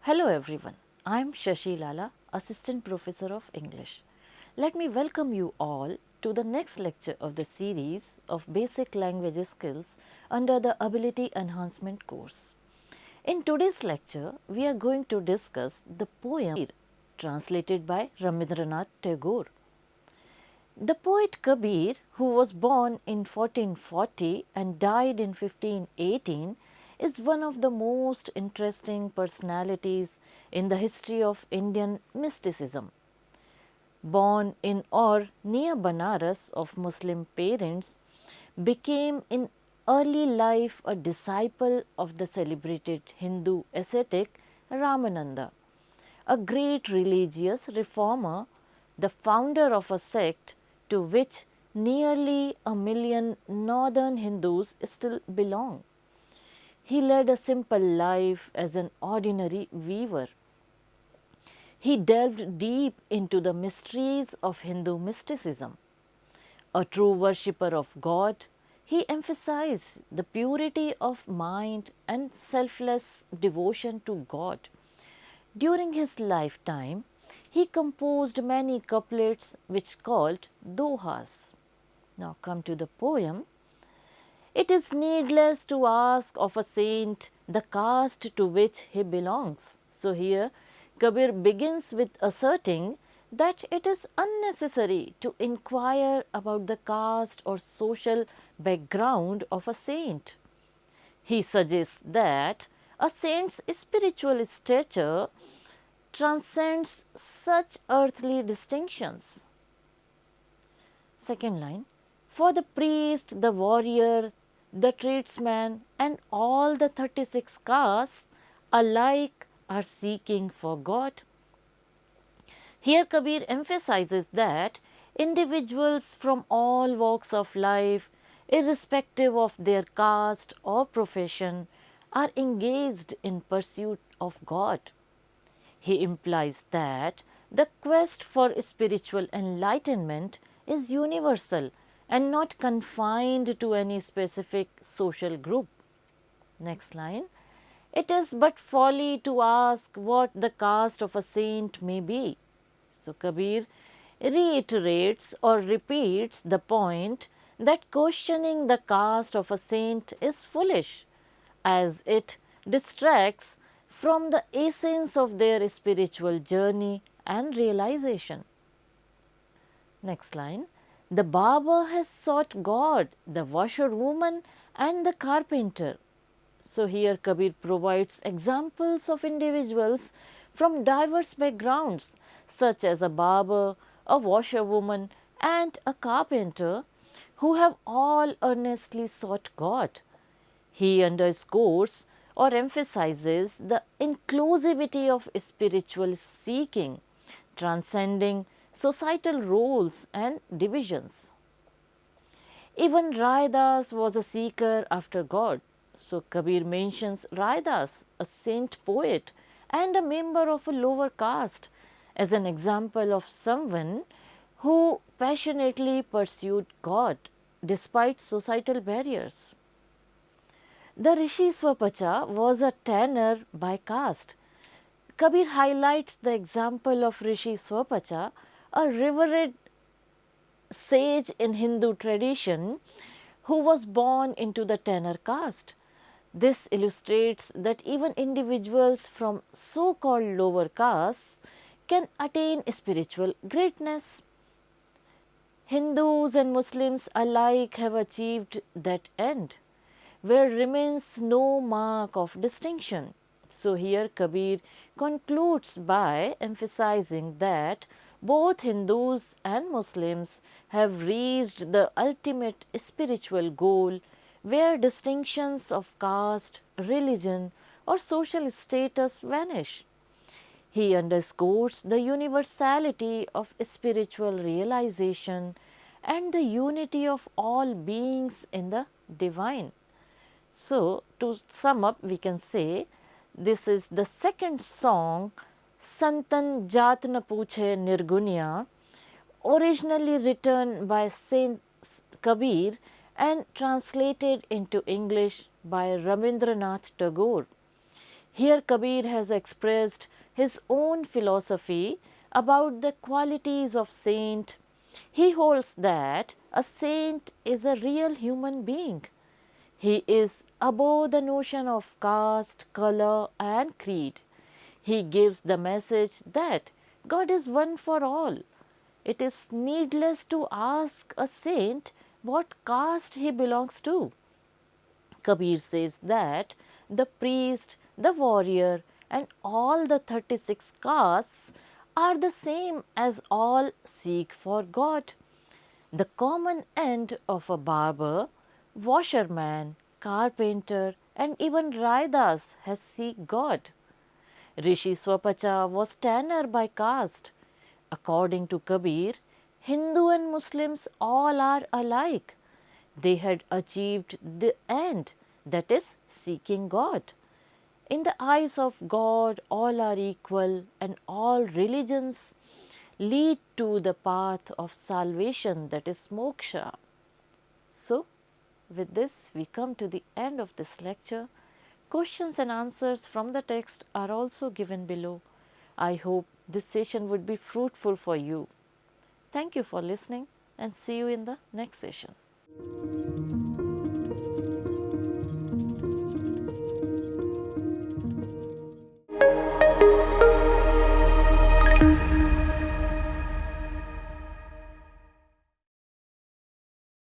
Hello everyone, I am Shashi Lala, Assistant Professor of English. Let me welcome you all to the next lecture of the series of Basic Language Skills under the Ability Enhancement course. In today's lecture, we are going to discuss the poem translated by Rabindranath Tagore. The poet Kabir, who was born in 1440 and died in 1518, is one of the most interesting personalities in the history of Indian mysticism. Born in or near Banaras of Muslim parents, became in early life a disciple of the celebrated Hindu ascetic Ramananda, a great religious reformer, the founder of a sect to which nearly 1 million northern Hindus still belong. He led a simple life as an ordinary weaver. He delved deep into the mysteries of Hindu mysticism. A true worshipper of God, he emphasized the purity of mind and selfless devotion to God. During his lifetime, he composed many couplets which called dohas. Now come to the poem. It is needless to ask of a saint the caste to which he belongs. So here Kabir begins with asserting that it is unnecessary to inquire about the caste or social background of a saint. He suggests that a saint's spiritual stature transcends such earthly distinctions. Second line, for the priest, the warrior, the tradesman and all the 36 castes alike are seeking for God. Here Kabir emphasizes that individuals from all walks of life, irrespective of their caste or profession, are engaged in pursuit of God. He implies that the quest for spiritual enlightenment is universal and not confined to any specific social group. Next line. It is but folly to ask what the caste of a saint may be. So Kabir reiterates or repeats the point that questioning the caste of a saint is foolish, as it distracts from the essence of their spiritual journey and realization. Next line. The barber has sought God, the washerwoman and the carpenter. So here Kabir provides examples of individuals from diverse backgrounds such as a barber, a washerwoman and a carpenter who have all earnestly sought God. He underscores or emphasizes the inclusivity of spiritual seeking, transcending societal roles and divisions. Even Raidas was a seeker after God. So Kabir mentions Raidas, a saint poet and a member of a lower caste, as an example of someone who passionately pursued God despite societal barriers. The Rishi Swapacha was a tanner by caste. Kabir highlights the example of Rishi Swapacha, a revered sage in Hindu tradition who was born into the tanner caste. This illustrates that even individuals from so-called lower castes can attain spiritual greatness. Hindus and Muslims alike have achieved that end, where remains no mark of distinction. So here Kabir concludes by emphasizing that both Hindus and Muslims have reached the ultimate spiritual goal, where distinctions of caste, religion or social status vanish. He underscores the universality of spiritual realization and the unity of all beings in the divine. So, to sum up, we can say this is the second song, Santan Jat Na Puche Nirgunya, originally written by Saint Kabir and translated into English by Rabindranath Tagore. Here Kabir has expressed his own philosophy about the qualities of saint. He holds that a saint is a real human being. He is above the notion of caste, color, and creed. He gives the message that God is one for all. It is needless to ask a saint what caste he belongs to. Kabir says that the priest, the warrior, and all the 36 castes are the same as all seek for God. The common end of a barber, washerman, carpenter, and even Raidas has seek God. Rishi Swapacha was tanner by caste. According to Kabir, Hindu and Muslims all are alike. They had achieved the end, that is, seeking God. In the eyes of God, all are equal and all religions lead to the path of salvation, that is moksha. So, with this, we come to the end of this lecture. Questions and answers from the text are also given below. I hope this session would be fruitful for you. Thank you for listening and see you in the next session.